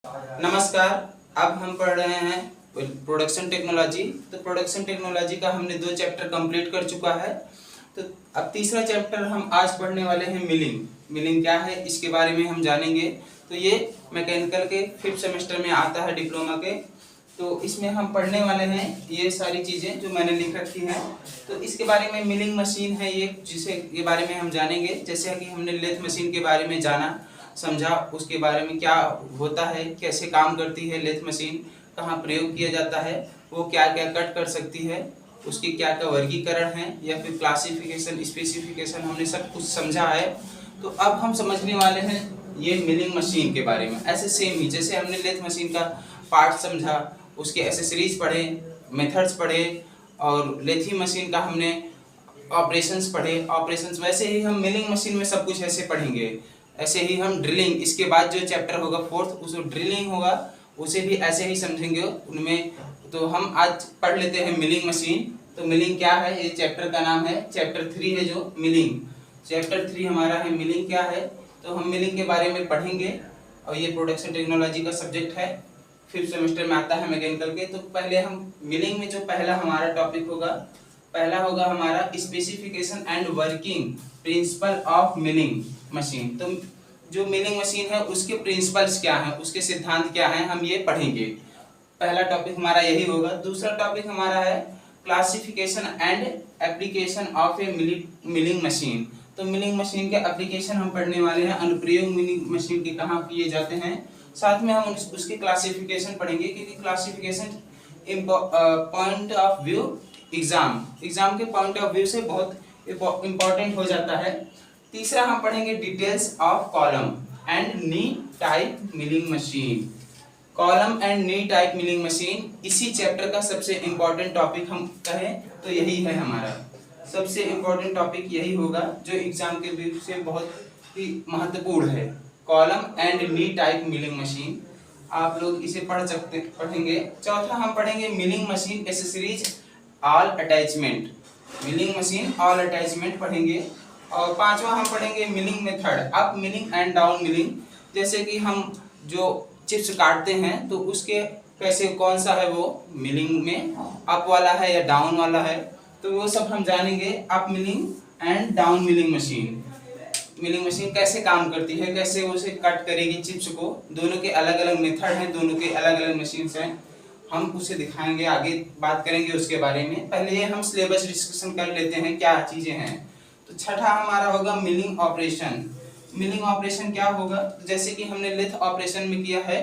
नमस्कार। अब हम पढ़ रहे हैं प्रोडक्शन टेक्नोलॉजी। तो प्रोडक्शन टेक्नोलॉजी का हमने 2 चैप्टर कंप्लीट कर चुका है। तो अब तीसरा चैप्टर हम आज पढ़ने वाले हैं मिलिंग। मिलिंग क्या है इसके बारे में हम जानेंगे। तो ये मैकेनिकल के 5th सेमेस्टर में आता है, डिप्लोमा के। तो इसमें हम पढ़ने वाले हैं ये सारी चीज़ें जो मैंने लिख रखी हैं। तो इसके बारे में मिलिंग मशीन है ये, जिसे के बारे में हम जानेंगे। जैसे कि हमने लेथ मशीन के बारे में जाना समझा, उसके बारे में क्या होता है, कैसे काम करती है लेथ मशीन, कहाँ प्रयोग किया जाता है, वो क्या क्या कट कर सकती है, उसकी क्या क्या वर्गीकरण है या फिर क्लासिफिकेशन स्पेसिफिकेशन, हमने सब कुछ समझा है। तो अब हम समझने वाले हैं ये मिलिंग मशीन के बारे में। ऐसे सेम ही जैसे हमने लेथ मशीन का पार्ट समझा, उसके एसेसरीज पढ़े, मेथड्स पढ़े, और लेथी मशीन का हमने ऑपरेशंस पढ़े, ऑपरेशंस, वैसे ही हम मिलिंग मशीन में सब कुछ ऐसे पढ़ेंगे। ऐसे ही हम ड्रिलिंग, इसके बाद जो चैप्टर होगा 4th, उस ड्रिलिंग होगा, उसे भी ऐसे ही समझेंगे उनमें। तो हम आज पढ़ लेते हैं मिलिंग मशीन। तो मिलिंग क्या है, ये चैप्टर का नाम है, चैप्टर 3 है जो मिलिंग। चैप्टर 3 हमारा है मिलिंग क्या है। तो हम मिलिंग के बारे में पढ़ेंगे, और ये प्रोडक्शन टेक्नोलॉजी का सब्जेक्ट है, 5th सेमेस्टर में आता है मैकेनिकल के। तो पहले हम मिलिंग में जो पहला हमारा टॉपिक होगा, पहला होगा हमारा specification and working principle of milling machine. तो जो मिलिंग मशीन है उसके प्रिंसिपल्स क्या हैं, उसके सिद्धांत क्या हैं, हम ये पढ़ेंगे। पहला टॉपिक हमारा यही होगा। दूसरा टॉपिक हमारा है classification and application of a milling machine. तो मिलिंग मशीन के एप्लीकेशन हम पढ़ने वाले हैं, अनुप्रयोग मिलिंग मशीन के कहाँ किए जाते हैं। साथ में हम उसके क्लासिफिकेशन पढ़ेंगे, क्योंकि classification point of view exam के पॉइंट ऑफ व्यू से बहुत इंपॉर्टेंट हो जाता है। तीसरा हम पढ़ेंगे details of column and knee type milling machine. Column and knee type milling machine इसी चैप्टर का सबसे इंपॉर्टेंट टॉपिक हम कहें तो यही है, हमारा सबसे इंपॉर्टेंट टॉपिक यही होगा, जो एग्जाम के व्यू से बहुत ही महत्वपूर्ण है। Column and knee type milling machine, आप लोग इसे पढ़ेंगे। चौथा हम पढ़ेंगे milling machine accessories all attachment. Milling machine all attachment पढ़ेंगे। और पांचवा हम पढ़ेंगे milling method, up milling and down milling. जैसे कि हम जो चिप्स काटते हैं तो उसके कैसे, कौन सा है वो मिलिंग में, अप वाला है या डाउन वाला है, तो वो सब हम जानेंगे। Up milling and down milling machine, milling machine कैसे काम करती है, कैसे उसे कट करेगी चिप्स को, दोनों के अलग अलग मेथड हैं, दोनों के अलग अलग मशीन हैं, हम उसे दिखाएंगे, आगे बात करेंगे उसके बारे में। पहले ये हम सिलेबस डिस्कशन कर लेते हैं क्या चीजें हैं। तो छठा हमारा होगा मिलिंग ऑपरेशन। मिलिंग ऑपरेशन क्या होगा, तो जैसे कि हमने लेथ ऑपरेशन में किया है,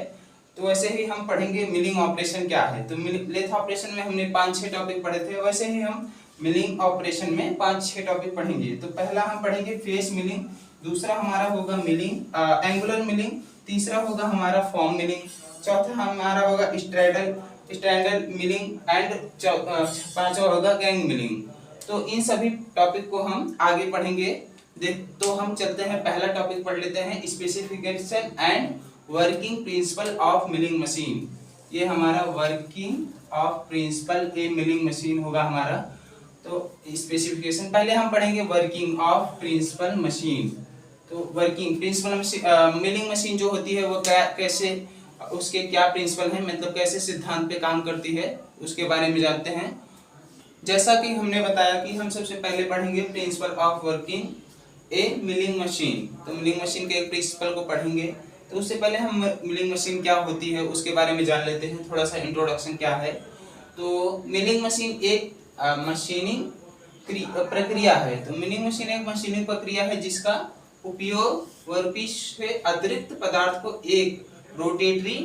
तो वैसे ही हम पढ़ेंगे मिलिंग ऑपरेशन क्या है। तो लेथ ऑपरेशन में हमने 5-6 टॉपिक पढ़े थे, वैसे ही हम मिलिंग ऑपरेशन में 5-6 टॉपिक पढ़ेंगे। तो पहला हम पढ़ेंगे फेस मिलिंग, दूसरा हमारा होगा मिलिंग एंगुलर मिलिंग, तीसरा होगा हमारा फॉर्म मिलिंग, चौथा हमारा होगा स्ट्रैंडल मिलिंग, एंड पांचवा होगा गैंग मिलिंग। तो इन सभी टॉपिक को हम आगे पढ़ेंगे। तो हम चलते हैं, पहला टॉपिक पढ़ लेते हैं, specification and working principle of milling machine. ये हमारा working of principle a milling machine होगा हमारा। तो स्पेसिफिकेशन पहले हम पढ़ेंगे वर्किंग ऑफ प्रिंसिपल मशीन। तो वर्किंग प्रिंसिपल मिलिंग मशीन जो होती है वो कैसे, उसके क्या प्रिंसिपल हैं, मतलब कैसे सिद्धांत पे काम करती है, उसके बारे में जानते हैं। जैसा कि हमने बताया कि हम सबसे पहले पढ़ेंगे principle of working A milling machine. तो मिलिंग मशीन के एक प्रिंसिपल को पढ़ेंगे। तो उससे पहले हम मिलिंग मशीन क्या होती है उसके बारे में जान लेते हैं, थोड़ा सा इंट्रोडक्शन क्या है। तो मिलिंग मशीन एक मशीनिंग प्रक्रिया है। तो मिलिंग मशीन एक मशीनिंग प्रक्रिया है जिसका उपयोग वर्कपीस से अतिरिक्त पदार्थ को एक रोटेटरी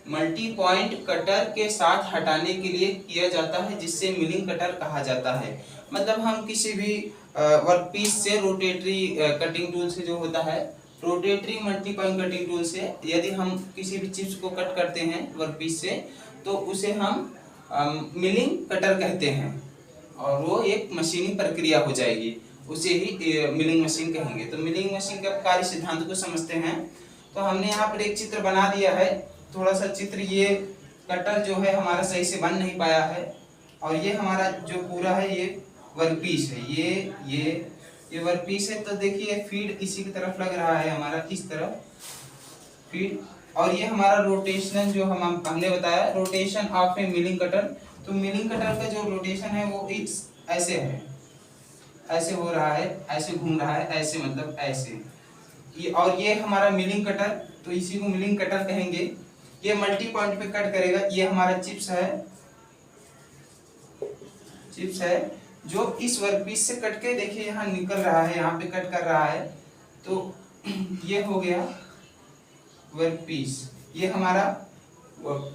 मल्टी पॉइंट कटर के साथ हटाने के लिए किया जाता है, जिससे मिलिंग कटर कहा जाता है। मतलब हम किसी भी वर्कपीस से रोटेटरी कटिंग टूल से जो होता है, rotatory multi point cutting tool से यदि हम किसी भी चिप्स को कट करते हैं वर्कपीस से, तो उसे हम मिलिंग कटर कहते हैं, और वो एक मशीनिंग प्रक्रिया हो जाएगी, उसे ही मिलिंग मशीन कहेंगे। तो मिलिंग मशीन का कार्य सिद्धांत को समझते हैं। तो हमने यहाँ पर एक चित्र बना दिया है, थोड़ा सा चित्र, ये कटर जो है हमारा सही से बन नहीं पाया है, और ये हमारा जो पूरा है ये वर्कपीस है, ये वर्कपीस है। तो देखिए फीड इसी की तरफ लग रहा है हमारा, इस तरफ फीड और ये हमारा रोटेशन जो हमने बताया, rotation of a milling cutter. तो मिलिंग कटर का जो रोटेशन है वो इस ऐसे है, ऐसे हो रहा है, ऐसे घूम रहा है, ऐसे मतलब ऐसे। ये और ये हमारा मिलिंग कटर, तो इसी को मिलिंग कटर कहेंगे। ये मल्टी पॉइंट पे कट करेगा। ये हमारा चिप्स है, चिप्स है जो इस वर्कपीस से कट के देखिए यहाँ निकल रहा है, यहाँ पे कट कर रहा है। तो ये हो गया वर्कपीस। ये हमारा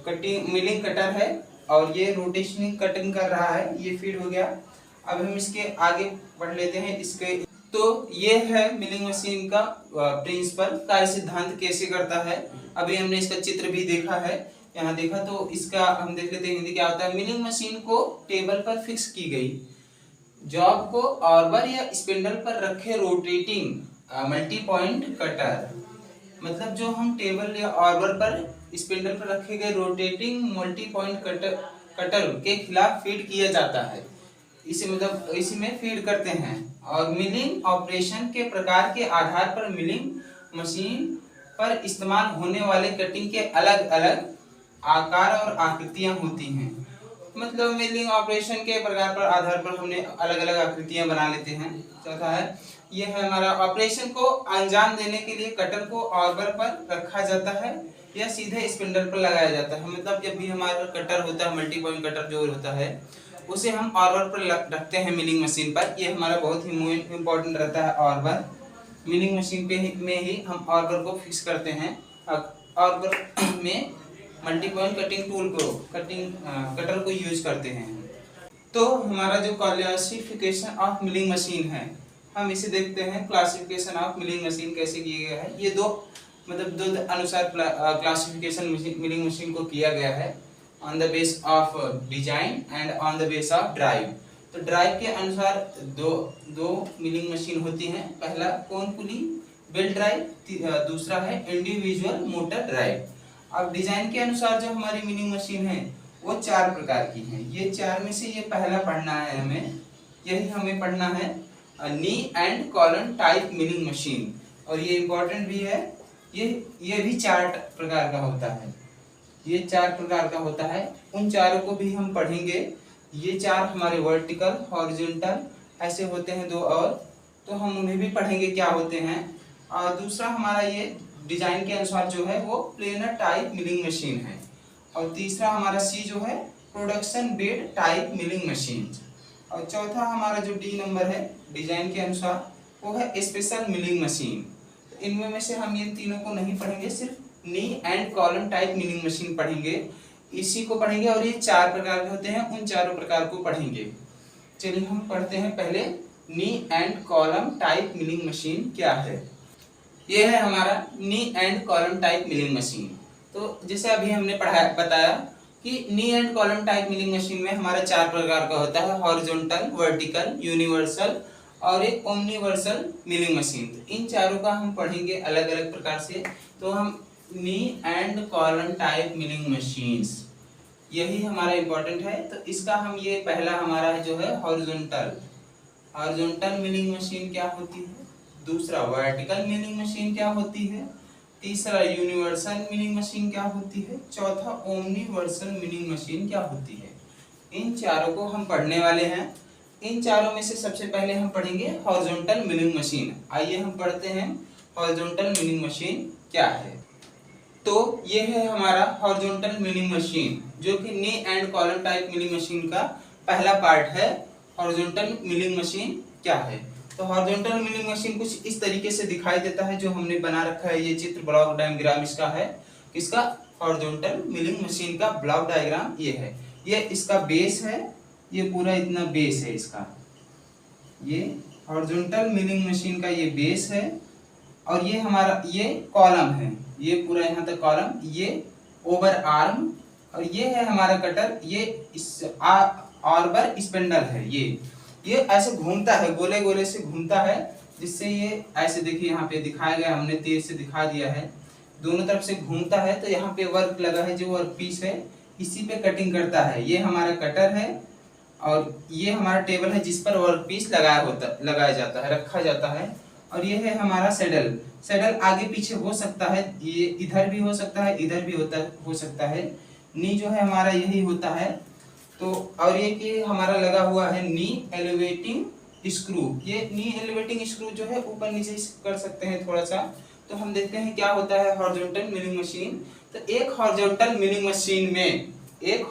कटिंग मिलिंग कटर है और ये रोटेशनिंग कटिंग कर रहा है, ये फीड हो गया। अब हम इसके आगे बढ़ लेते हैं। इसके तो ये है मिलिंग मशीन का प्रिंसिपल, कार्य सिद्धांत कैसे करता है। अभी हमने इसका चित्र भी देखा है, यहाँ देखा। तो इसका हम देख लेते हैं हिंदी क्या होता है। मिलिंग मशीन को टेबल पर फिक्स की गई जॉब को ऑर्बर या स्पिंडल पर रखे रोटेटिंग मल्टी पॉइंट कटर, मतलब जो हम टेबल या ऑर्बर पर स्पिंडल पर रखे गए रोटेटिंग मल्टी पॉइंट कटर के खिलाफ फीड किया जाता है। इसे मतलब इसी में फीड करते हैं। और मिलिंग ऑपरेशन के प्रकार के आधार पर मिलिंग मशीन पर इस्तेमाल होने वाले कटिंग के अलग अलग आकार और आकृतियां होती हैं। मतलब मिलिंग ऑपरेशन के प्रकार पर आधार पर हमने अलग अलग आकृतियां बना लेते हैं। चौथा है, ये है हमारा ऑपरेशन को अंजाम देने के लिए कटर को ऑर्बर पर रखा जाता है या सीधे स्पिंडल पर लगाया जाता है। मतलब जब भी हमारा कटर होता है, मल्टी पॉइंट कटर जो होता है, उसे हम ऑर्बर पर रखते हैं मिलिंग मशीन पर। ये हमारा बहुत ही इम्पोर्टेंट रहता है ऑर्बर। मिलिंग मशीन में ही हम ऑर्बर को फिक्स करते हैं। ऑर्बर में मल्टी पॉइंट कटिंग टूल को कटर को यूज करते हैं। तो हमारा जो क्लासिफिकेशन ऑफ मिलिंग मशीन है, हम इसे देखते हैं। क्लासिफिकेशन ऑफ मिलिंग मशीन कैसे किया गया है। ये दो अनुसार क्लासिफिकेशन मिलिंग मशीन को किया गया है, on the base of design and on the base of drive. तो ड्राइव के अनुसार दो मिलिंग मशीन होती हैं। पहला कोन पुली बेल्ट ड्राइव, दूसरा है इंडिविजुअल मोटर ड्राइव। अब डिजाइन के अनुसार जो हमारी मिलिंग मशीन है वो 4 प्रकार की है। ये 4 में से ये पहला पढ़ना है हमें, यही हमें पढ़ना है, knee and column type milling machine. और ये इम्पोर्टेंट भी है। ये भी 4 प्रकार का होता है, ये 4 प्रकार का होता है। उन चारों को भी हम पढ़ेंगे। ये 4 हमारे वर्टिकल, हॉरिजॉन्टल ऐसे होते हैं 2 और, तो हम उन्हें भी पढ़ेंगे क्या होते हैं। और दूसरा हमारा ये डिजाइन के अनुसार जो है वो प्लेनर टाइप मिलिंग मशीन है। और तीसरा हमारा सी जो है production bed type milling machine. और चौथा हमारा जो डी नंबर है डिजाइन के अनुसार वो है स्पेशल मिलिंग मशीन। तो इनमें में से हम ये तीनों को नहीं पढ़ेंगे, सिर्फ knee and column type milling machine पढ़ेंगे, इसी को पढ़ेंगे। और ये 4 प्रकार के होते हैं, उन चारों प्रकार को पढ़ेंगे। चलिए हम पढ़ते हैं पहले knee and column type milling machine क्या है। ये है हमारा knee and column type milling machine. तो जैसे अभी हमने बताया कि knee and column type milling machine में हमारा 4 प्रकार का होता है, हॉरिजॉन्टल, वर्टिकल, यूनिवर्सल और एक ओमनिवर्सल मिलिंग मशीन। तो इन चारों का हम पढ़ेंगे अलग अलग प्रकार से। तो हम knee and column type milling machines, यही हमारा इम्पोर्टेंट है। तो इसका हम ये पहला हमारा जो है हॉरिजॉन्टल मिलिंग मशीन क्या होती है, दूसरा वर्टिकल मिलिंग मशीन क्या होती है, तीसरा यूनिवर्सल मिलिंग मशीन क्या होती है, चौथा ओमनिवर्सल मिलिंग मशीन क्या होती है। इन चारों को हम पढ़ने वाले हैं। इन चारों में से सबसे पहले हम पढ़ेंगे हॉरिजॉन्टल मिलिंग मशीन। आइए हम पढ़ते हैं हॉरिजॉन्टल मिलिंग मशीन क्या है। तो ये है हमारा हॉरिजॉन्टल मिलिंग मशीन, जो कि knee and column type milling machine का पहला पार्ट है। हॉरिजॉन्टल मिलिंग मशीन क्या है। तो हॉरिजॉन्टल मिलिंग मशीन कुछ इस तरीके से दिखाई देता है, जो हमने बना रखा है। ये चित्र ब्लॉक डायग्राम इसका है, किसका, हॉरिजॉन्टल मिलिंग मशीन का ब्लॉक डायग्राम ये है। ये इसका बेस है, ये पूरा इतना बेस है इसका, ये हॉरिजॉन्टल मिलिंग मशीन का ये बेस है। और ये हमारा ये कॉलम है, ये पूरा यहाँ तक कॉलम, ये ओवर आर्म, और ये है हमारा कटर, ये इस ऑर्बर स्पिंडल है। ये ऐसे घूमता है, गोले गोले से घूमता है, जिससे ये ऐसे देखिए यहाँ पे दिखाया गया, हमने तेज से दिखा दिया है, दोनों तरफ से घूमता है। तो यहाँ पे वर्क लगा है, जो वर्क पीस है इसी पे कटिंग करता है। ये हमारा कटर है और ये हमारा टेबल है जिस पर वर्क पीस लगाया जाता है, रखा जाता है। और ये है हमारा सैडल। सैडल आगे पीछे हो सकता है, ये इधर भी हो सकता है, इधर भी हो सकता है। नी जो है हमारा यही होता है। तो और ये कि हमारा लगा हुआ है नी एलिवेटिंग स्क्रू। ये नी एलिवेटिंग स्क्रू जो है ऊपर नीचे कर सकते हैं थोड़ा सा। तो हम देखते हैं क्या होता है हॉरिजॉन्टल मिलिंग मशीन। तो एक हॉरिजॉन्टल मिलिंग मशीन में एक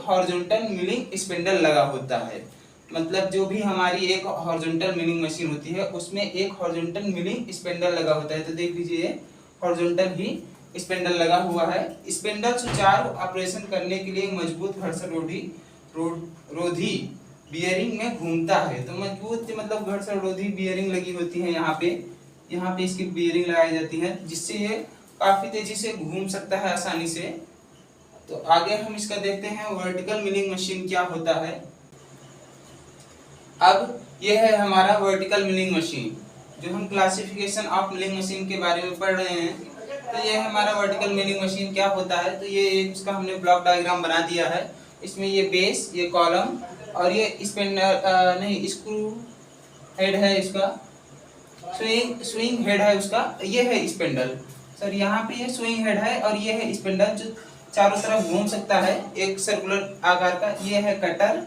हॉरिजॉन्टल मिलिंग स्पिंडल लगा होता है। मतलब जो भी हमारी एक हॉरिजॉन्टल मिलिंग मशीन होती है उसमें एक हॉरिजॉन्टल मिलिंग स्पिंडल लगा होता है। तो देख लीजिए हॉरिजॉन्टल ही स्पिंडल लगा हुआ है। स्पिंडल सुचारू ऑपरेशन करने के लिए मजबूत घर्षण रोधी बियरिंग में घूमता है। तो मजबूत मतलब घर्षण रोधी बियरिंग लगी होती है यहाँ पे इसकी बियरिंग लगाई जाती है जिससे ये काफी तेजी से घूम सकता है आसानी से। तो आगे हम इसका देखते हैं वर्टिकल मिलिंग मशीन क्या होता है। अब यह है हमारा वर्टिकल मिलिंग मशीन, जो हम क्लासिफिकेशन ऑफ मिलिंग मशीन के बारे में पढ़ रहे हैं। तो ये हमारा वर्टिकल मिलिंग मशीन क्या होता है। तो ये इसका हमने ब्लॉक डायग्राम बना दिया है। इसमें ये बेस, ये कॉलम और ये स्क्रू हेड है, इसका स्विंग हेड है उसका। ये है स्पिंडल सर, यहाँ पे ये स्विंग हेड है और ये है स्पिंडल जो चारों तरफ घूम सकता है एक सर्कुलर आकार का। ये है कटर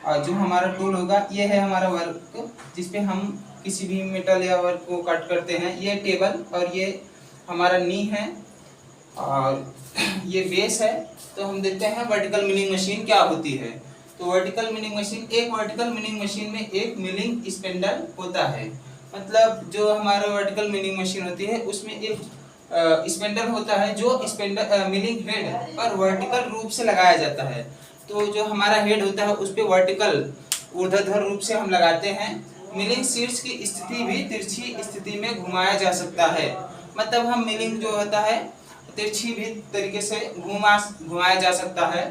और जो हमारा टूल होगा। ये है हमारा वर्क जिसपे हम किसी भी मेटल या वर्क को कट करते हैं। ये टेबल और ये हमारा नी है और ये बेस है। तो हम देखते हैं वर्टिकल मिलिंग मशीन क्या होती है। तो वर्टिकल मिलिंग मशीन में एक मिलिंग स्पिंडल होता है। मतलब जो हमारा वर्टिकल मिलिंग मशीन होती है उसमें एक स्पिंडल होता है जो मिलिंग हेड पर वर्टिकल रूप से लगाया जाता है। तो जो हमारा हेड होता है उस पे वर्टिकल ऊर्ध्वाधर रूप से हम लगाते हैं। मिलिंग शीर्ष की स्थिति भी तिरछी स्थिति में घुमाया जा सकता है। मतलब हम मिलिंग जो होता है तिरछी भी तरीके से घुमाया जा सकता है।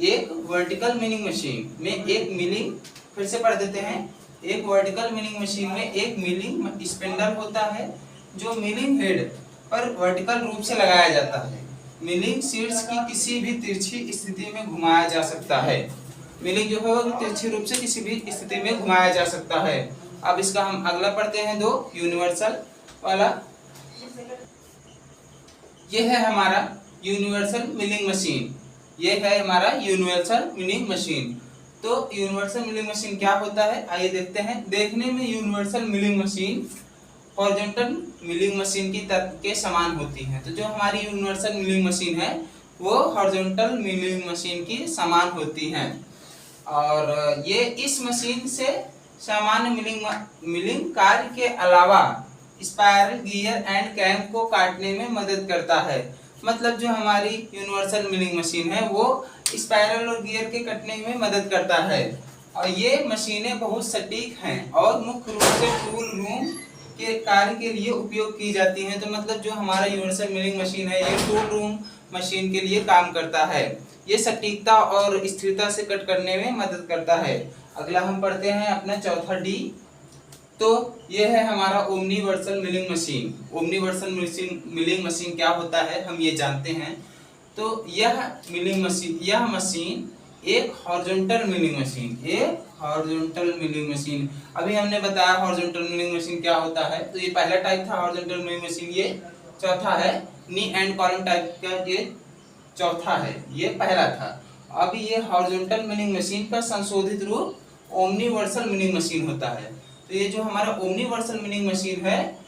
एक वर्टिकल मिलिंग मशीन में एक मिलिंग, फिर से पढ़ देते हैं, एक वर्टिकल मिलिंग मशीन में एक मिलिंग स्पिंडल होता है जो मिलिंग हेड पर वर्टिकल रूप से लगाया जाता है। मिलिंग शीर्ष की किसी भी तिरछी स्थिति में घुमाया जा सकता है। मिलिंग जो है वो तिरछी रूप से किसी भी स्थिति में घुमाया जा सकता है। अब इसका हम अगला पढ़ते हैं दो यूनिवर्सल वाला। ये है हमारा यूनिवर्सल मिलिंग मशीन। ये है हमारा यूनिवर्सल मिलिंग मशीन। तो यूनिवर्सल मिलिंग मशीन क्या होता है आइए देखते हैं। देखने में universal milling machine horizontal milling machine की तर्क के समान होती है। तो जो हमारी यूनिवर्सल मिलिंग मशीन है वो हॉरिजॉन्टल मिलिंग मशीन की समान होती है। और ये इस मशीन से सामान्य मिलिंग कार्य के अलावा स्पाइरल गियर एंड कैम को काटने में मदद करता है। मतलब जो हमारी यूनिवर्सल मिलिंग मशीन है वो स्पाइरल और गियर के कटने में मदद करता है। और ये मशीनें बहुत सटीक हैं और मुख्य रूप से टूल रूम के कार्य के लिए उपयोग की जाती हैं। तो मतलब जो हमारा यूनिवर्सल मिलिंग मशीन है ये टूल रूम मशीन के लिए काम करता है। ये सटीकता और स्थिरता से कट करने में मदद करता है। अगला हम पढ़ते हैं अपना चौथा डी। तो ये है हमारा ओमनीवर्सल मिलिंग मशीन। ओमनीवर्सल मिलिंग मशीन क्या होता है हम ये जानते हैं। तो यह मशीन एक हॉरिजॉन्टल मिलिंग मशीन अभी हमने बताया हॉरिजॉन्टल मिलिंग मशीन क्या होता है। तो ये पहला टाइप था हॉरिजॉन्टल मिलिंग मशीन, ये चौथा है नी एंड कॉलम टाइप का, ये चौथा है, ये पहला था। अभी ये हॉरिजॉन्टल मिलिंग मशीन का संशोधित रूप ओमनीवर्सल मिलिंग मशीन होता है। तो ये जो हमारा ओमनीवर्सल मिलिंग मशीन है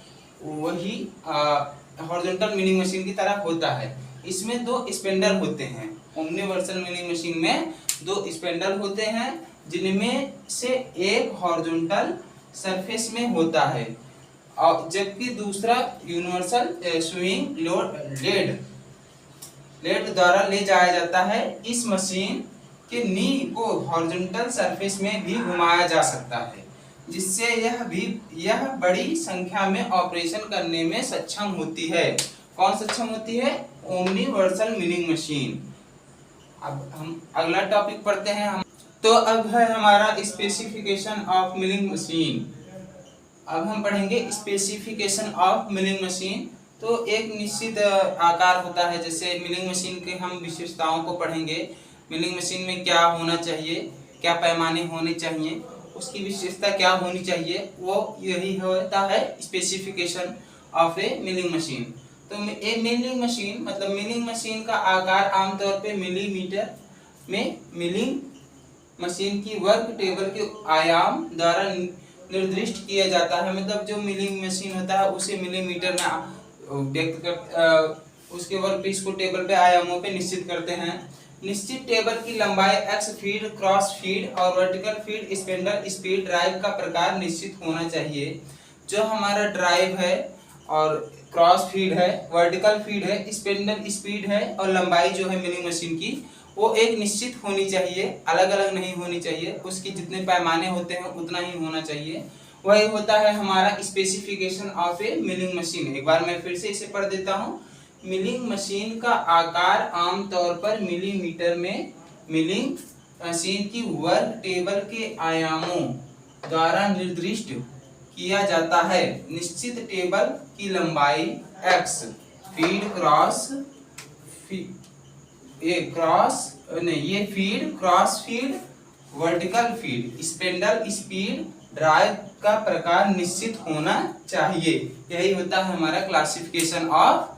वही हॉरिजॉन्टल मिलिंग मशीन की तरह होता है। इसमें दो स्पेंडल होते हैं। ओमनीवर्सल मिलिंग मशीन में दो स्पेंडल होते हैं जिनमें से एक हॉरिजॉन्टल सरफेस में होता है और जबकि दूसरा यूनिवर्सल स्विंग लेड द्वारा ले जाया जाता है। इस मशीन के नी को हॉरिजॉन्टल सरफेस में भी घुमाया जा सकता है जिससे यह बड़ी संख्या में ऑपरेशन करने में सक्षम होती है। कौन सक्षम होती है? ओमनीवर्सल मिलिंग मशीन। अब हम अगला टॉपिक पढ़ते हैं हम। तो अब है हमारा स्पेसिफिकेशन ऑफ मिलिंग मशीन। अब हम पढ़ेंगे स्पेसिफिकेशन ऑफ मिलिंग मशीन। तो एक निश्चित आकार होता है, जैसे मिलिंग मशीन के हम विशेषताओं को पढ़ेंगे। मिलिंग मशीन में क्या होना चाहिए, क्या पैमाने होने चाहिए, उसकी विशेषता क्या होनी चाहिए, वो यही होता है specification of a milling machine. तो ए मिलिंग मशीन मतलब मिलिंग मशीन का आकार आमतौर पे मिलीमीटर में मिलिंग मशीन की वर्क टेबल के आयाम द्वारा निर्दिष्ट किया जाता है। मतलब जो मिलिंग मशीन होता है उसे मिलीमीटर में व्यक्त कर उसके वर्क पीस को टेबल पे आयामों पे निश्चित करते हैं। निश्चित टेबल की लंबाई, एक्स फीड, क्रॉस फीड और vertical feed, spindle speed, drive का प्रकार निश्चित होना चाहिए। जो हमारा ड्राइव है और क्रॉस फीड है, वर्टिकल फीड है, स्पिंडल स्पीड है और लंबाई जो है मिलिंग मशीन की वो एक निश्चित होनी चाहिए, अलग अलग नहीं होनी चाहिए। उसकी जितने पैमाने होते हैं उतना ही होना चाहिए। वही होता है हमारा specification of a milling machine. एक बार मैं फिर से इसे पढ़ देता हूँ। मिलिंग मशीन का आकार आमतौर पर मिलीमीटर में मिलिंग मशीन की वर्क टेबल के आयामों द्वारा निर्दिष्ट किया जाता है। निश्चित टेबल की लंबाई, x feed, cross feed, vertical feed, spindle speed, drive का प्रकार निश्चित होना चाहिए। यही होता है हमारा classification of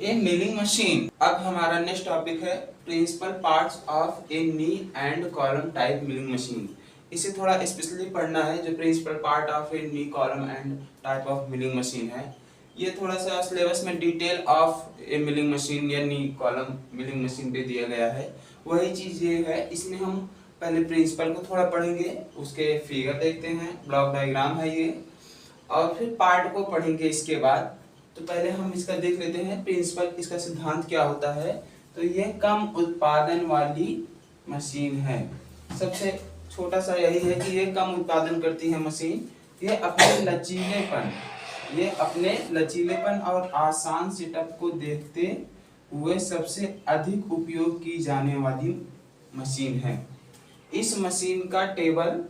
a milling machine. अब हमारा नेक्स्ट टॉपिक है principle parts of a knee and column type milling machine. इसे थोड़ा स्पेशली पढ़ना है। जो principle part of a knee column and type of milling machine है, ये थोड़ा सा सिलेबस में detail of a milling machine या नी कॉलम मिलिंग मशीन पे दिया गया है। वही चीज ये है, इसमें हम पहले प्रिंसिपल को थोड़ा पढ़ेंगे, उसके फिगर देखते हैं, ब्लॉक डायग्राम है ये, और फिर पार्ट को पढ़ेंगे इसके बाद। तो पहले हम इसका देख लेते हैं प्रिंसिपल, इसका सिद्धांत क्या होता है। तो ये कम उत्पादन वाली मशीन है। सबसे छोटा सा यही है कि ये कम उत्पादन करती है मशीन। ये अपने लचीलेपन और आसान सेटअप को देखते हुए सबसे अधिक उपयोग की जाने वाली मशीन है। इस मशीन का टेबल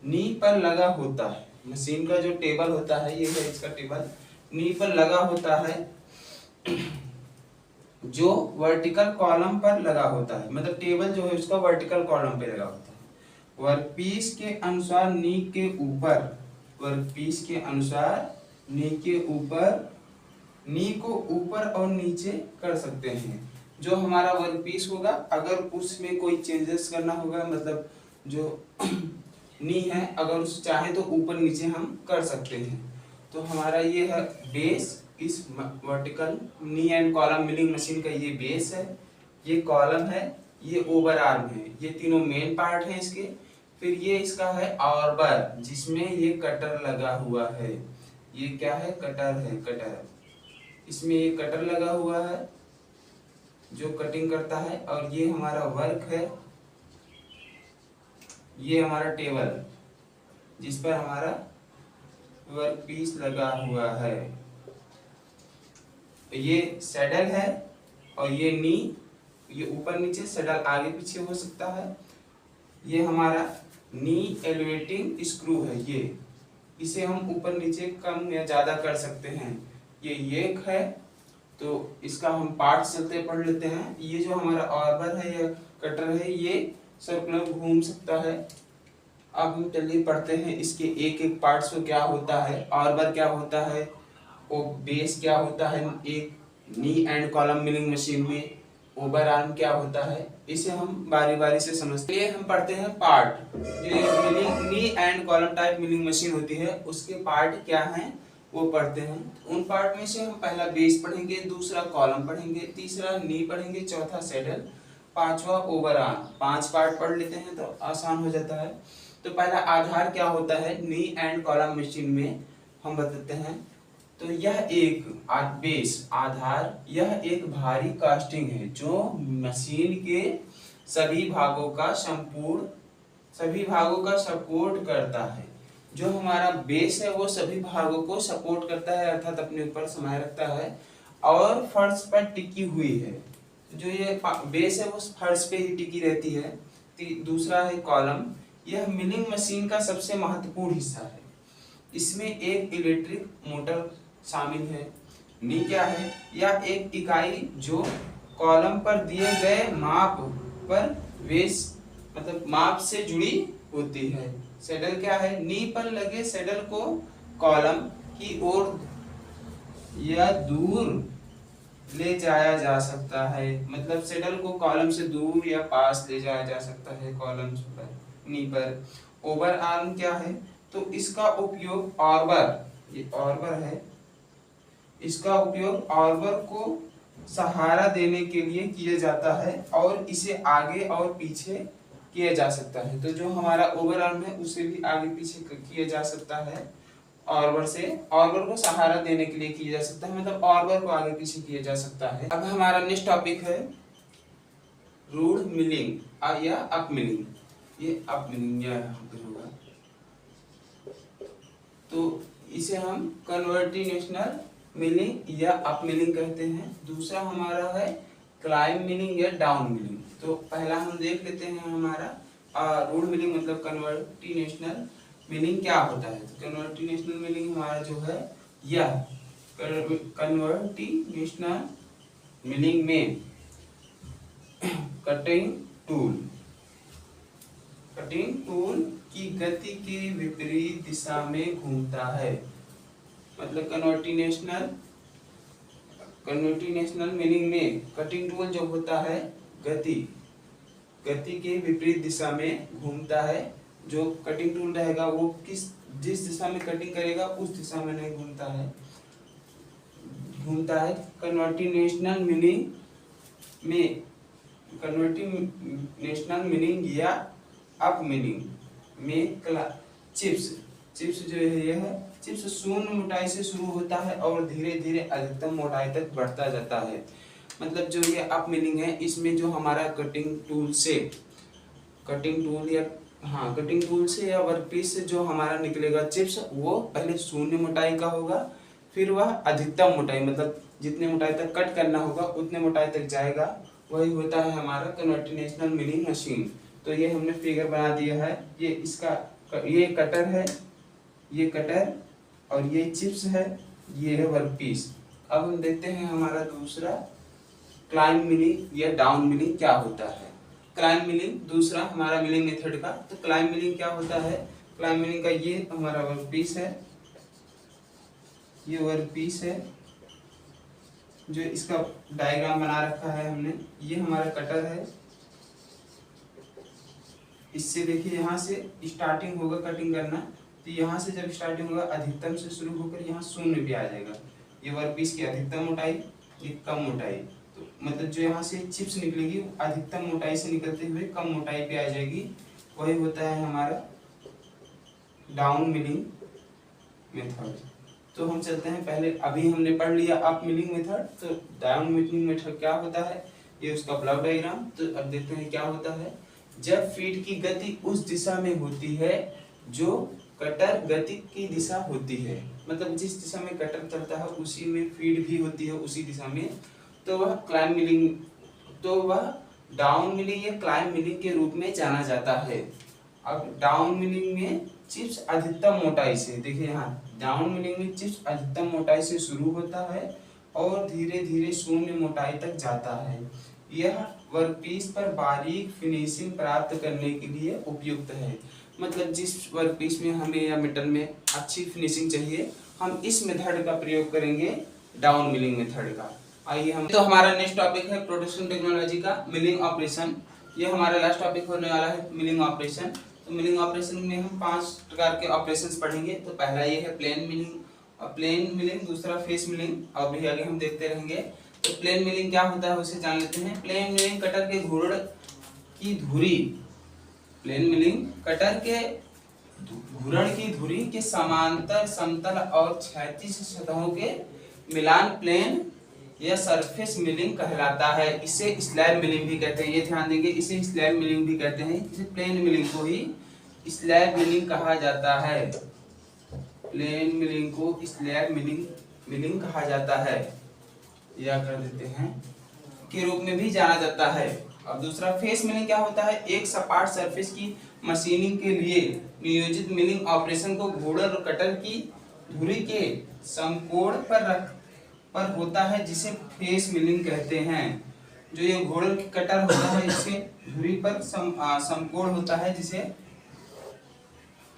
नी पर लगा होता है। मशीन का जो टेबल होता है, ये है इसका टेबल, नी पर लगा होता है, जो वर्टिकल कॉलम पर लगा होता है। मतलब टेबल जो है उसका वर्टिकल कॉलम पे लगा होता है। वर्कपीस के अनुसार नी को ऊपर और नीचे कर सकते हैं। जो हमारा वर्कपीस होगा, अगर उसमें कोई चेंजेस करना होगा, मतलब जो नी है अगर उसे चाहे तो ऊपर नीचे हम कर सकते हैं। तो हमारा ये है बेस, इस vertical knee and column milling machine का ये बेस है, ये कॉलम है, ये ओवर आर्म है, ये तीनों मेन पार्ट है इसके। फिर ये इसका है आर्बर, जिसमें ये कटर लगा हुआ है। ये क्या है? कटर है, कटर। इसमें ये कटर लगा हुआ है जो कटिंग करता है। और ये हमारा वर्क है, ये हमारा टेबल जिस पर हमारा वर्क पीस लगा हुआ है। ये सैडल है और ये नी, ये ऊपर नीचे, सैडल आगे पीछे हो सकता है। ये हमारा नी एलिवेटिंग स्क्रू है, ये इसे हम ऊपर नीचे कम या ज्यादा कर सकते हैं। ये एक है, तो इसका हम पार्ट चलते पढ़ लेते हैं। ये जो हमारा आर्बर है या कटर है, ये सर्कुलर घूम सकता है। अब हम चलिए पढ़ते हैं इसके एक एक पार्ट्स को, क्या होता है, आर्बर क्या होता है, वो बेस क्या होता है एक नी एंड कॉलम मिलिंग मशीन में, ओवर आर्म क्या होता है, इसे हम बारी बारी से समझते हैं। हम पढ़ते हैं पार्ट। जो milling knee and column type milling machine होती है उसके पार्ट क्या हैं वो पढ़ते हैं। उन पार्ट में से हम पहला बेस पढ़ेंगे, दूसरा कॉलम पढ़ेंगे, तीसरा नी पढ़ेंगे, चौथा सैडल, पांचवा ओवर आर्म। 5 पार्ट पढ़ लेते हैं तो आसान हो जाता है। तो पहला आधार क्या होता है नी एंड कॉलम मशीन में, हम बताते हैं। तो यह एक बेस, आधार, यह एक भारी कास्टिंग है जो मशीन के सभी भागों का सपोर्ट करता है। जो हमारा बेस है वो सभी भागों को सपोर्ट करता है, अर्थात अपने ऊपर समाये रखता है और फर्श पर टिकी हुई है। जो ये बेस है वो फर्श पे ही टिकी रहती है। दूसरा है कॉलम, यह मिलिंग मशीन का सबसे महत्वपूर्ण हिस्सा है। इसमें एक इलेक्ट्रिक मोटर शामिल है। नी क्या है? यह एक इकाई जो कॉलम पर दिए गए माप पर बेस मतलब माप से जुड़ी होती है। सैडल क्या है, नी पर लगे सैडल को कॉलम की ओर या दूर ले जाया जा सकता है। मतलब सैडल को कॉलम से दूर या पास ले जाया जा सकता है कॉलम पर, नी पर। ओवर आर्म क्या है, तो इसका उपयोग ऑर्बर, ये ऑर्बर है, इसका उपयोग ऑर्बर को सहारा देने के लिए किया जाता है और इसे आगे और पीछे किया जा सकता है। तो जो हमारा ओवर आर्म है उसे भी आगे पीछे किया जा सकता है ऑर्बर से, ऑर्बर को सहारा देने के लिए किया जा सकता है, मतलब ऑर्बर को आगे पीछे किया जा सकता है। अब हमारा नेक्स्ट टॉपिक है रूड मिलिंग या अप मिलिंग। ये अप मिलिंग या होगा, तो इसे हम कन्वर्टिनेशनल मिलिंग या अप मिलिंग कहते हैं। दूसरा हमारा है क्लाइम मिलिंग या डाउन मिलिंग। तो पहला हम देख लेते हैं हमारा रूड मिलिंग मतलब कन्वर्टिनेशनल मिलिंग क्या होता है। तो कन्वर्टिनेशनल मिलिंग हमारा जो है यह कन्वर्टिनेशनल मिलिंग में कटिंग टूल की गति के विपरीत दिशा में घूमता है। मतलब कन्वर्टिनेशनल मिलिंग में कटिंग टूल जो होता है गति के विपरीत दिशा में घूमता है। जो कटिंग टूल रहेगा वो जिस दिशा में कटिंग करेगा उस दिशा में नहीं घूमता है। कन्वर्टिनेशनल मिलिंग या अप मिलिंग में चिप्स जो है यह चिप्स शून्य मोटाई से शुरू होता है और धीरे धीरे अधिकतम मोटाई तक बढ़ता जाता है। मतलब जो ये अप मिलिंग है इसमें जो हमारा कटिंग टूल से या वर्कपीस से जो हमारा निकलेगा चिप्स वो पहले शून्य मोटाई का होगा, फिर वह अधिकतम मोटाई मतलब जितने मोटाई तक कट करना होगा उतने मोटाई तक जाएगा। वही होता है हमारा कन्वर्टिनेशनल मिलिंग मशीन। तो ये हमने फिगर बना दिया है, ये कटर है, ये कटर और ये चिप्स है, ये है वर्कपीस। अब हम देखते हैं हमारा दूसरा क्लाइंब मिलिंग या डाउन मिलिंग क्या होता है। क्लाइंब मिलिंग दूसरा हमारा मिलिंग मेथड का। तो क्लाइंब मिलिंग क्या होता है, क्लाइंब मिलिंग का ये हमारा वर्कपीस है, ये वर्कपीस है जो इसका डायग्राम बना रखा है हमने। ये हमारा कटर है, इससे देखिए यहाँ से स्टार्टिंग होगा कटिंग करना, तो यहाँ से जब स्टार्टिंग होगा अधिकतम से शुरू होकर यहाँ शून्य पे आ जाएगा। ये वर्कपीस की अधिकतम मोटाई, ये कम मोटाई, तो मतलब जो यहाँ से चिप्स निकलेगी अधिकतम मोटाई से निकलते हुए कम मोटाई पे आ जाएगी। वही होता है हमारा डाउन मिलिंग मेथड। तो हम चलते हैं पहले, अभी हमने पढ़ लिया अप मिलिंग मेथड, तो डाउन मिलिंग मेथड क्या होता है ये उसका ब्लॉक डायग्राम। तो अब देखते हैं क्या होता है। जब फीड की गति उस दिशा में होती है जो कटर गति की दिशा होती है, मतलब जिस दिशा में कटर चलता है उसी में फीड भी होती है उसी दिशा में, तो वह क्लाइंब मिलिंग, तो वह डाउन मिलिंग या क्लाइंब मिलिंग के रूप में जाना जाता है। अब डाउन मिलिंग में चिप्स अधिकतम मोटाई से, देखिए यहाँ डाउन मिलिंग में चिप्स अधिकतम मोटाई से शुरू होता है और धीरे धीरे शून्य मोटाई तक जाता है। यह वर्कपीस पर बारीक फिनिशिंग प्राप्त करने के लिए उपयुक्त है। मतलब जिस वर्कपीस में हमें या मेटल में अच्छी फिनिशिंग चाहिए, हम इस मेथड का प्रयोग करेंगे, डाउन मिलिंग मेथड का। आइए हम, तो हमारा नेक्स्ट टॉपिक है प्रोडक्शन टेक्नोलॉजी का मिलिंग ऑपरेशन। ये हमारा लास्ट टॉपिक होने वाला है मिलिंग ऑपरेशन। तो मिलिंग ऑपरेशन में हम 5 प्रकार के ऑपरेशंस पढ़ेंगे। तो पहला ये है प्लेन मिलिंग, दूसरा फेस मिलिंग, और भी आगे हम देखते रहेंगे। तो प्लेन मिलिंग क्या होता है उसे जान लेते हैं। प्लेन मिलिंग कटर के घूर्ण की धुरी, प्लेन मिलिंग कटर के घूर्ण की धुरी के समांतर समतल और क्षैतिज सतहों के मिलान प्लेन या सरफेस मिलिंग कहलाता है। इसे स्लैब मिलिंग भी कहते हैं, ये ध्यान देंगे, इसे स्लैब मिलिंग भी कहते हैं। इसे प्लेन मिलिंग को ही स्लैब मिलिंग कहा जाता है। प्लेन मिलिंग को स्लैब मिलिंग कहा जाता है, या कर देते हैं के रूप में भी जाना जाता है। अब दूसरा फेस मिलिंग क्या होता है, एक सपाट सरफेस की मशीनिंग के लिए नियोजित मिलिंग ऑपरेशन को घूर्ण और कटर की धुरी के समकोण पर होता है, जिसे फेस मिलिंग कहते हैं। जो ये घूर्ण कटर होता है इसके धुरी पर समकोण होता है, जिसे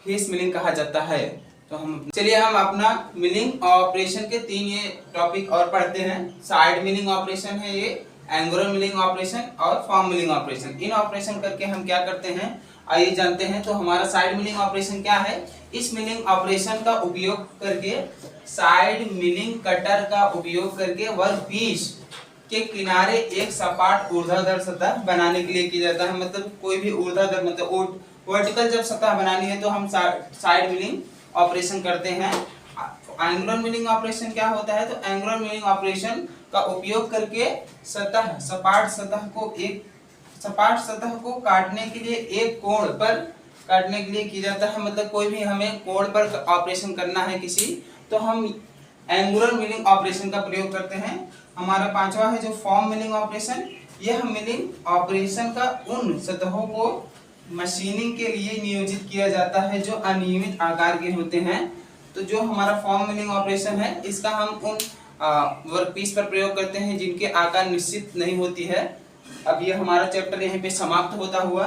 फेस मिलिंग कहा जाता है। तो हम चलिए हम अपना मिलिंग ऑपरेशन के 3 ये टॉपिक और पढ़ते हैं। साइड मिलिंग ऑपरेशन है ये, एंगुलर मिलिंग ऑपरेशन और फॉर्म मिलिंग ऑपरेशन। इन ऑपरेशन करके हम क्या करते हैं आइए जानते हैं। तो हमारा साइड मिलिंग ऑपरेशन क्या है? इस मिलिंग ऑपरेशन का उपयोग करके, साइड मिलिंग कटर का उपयोग करके वर्कपीस के किनारे एक सपाट ऊर्ध्वाधर सतह बनाने के लिए किया जाता है। मतलब कोई भी ऊर्ध्वाधर मतलब वर्टिकल जब सतह बनानी है तो हम साइड मिलिंग ऑपरेशन करते हैं। एंगुलर मिलिंग ऑपरेशन क्या होता है? तो एंगुलर मिलिंग ऑपरेशन का उपयोग करके सपाट सतह को काटने के लिए एक कोण पर काटने के लिए किया जाता है। मतलब कोई भी हमें कोण पर ऑपरेशन करना है किसी, तो हम एंगुलर मिलिंग ऑपरेशन का प्रयोग करते हैं। हमारा 5वां है जो फॉर्म मिलिंग ऑपरेशन। यह मिलिंग ऑपरेशन का उन सतहों को मशीनिंग के लिए नियोजित किया जाता है जो अनियमित आकार के होते हैं। तो जो हमारा फॉर्म मिलिंग ऑपरेशन है इसका हम उन वर्कपीस पर प्रयोग करते हैं जिनके आकार निश्चित नहीं होती है। अब ये हमारा चैप्टर यहाँ पे समाप्त होता हुआ।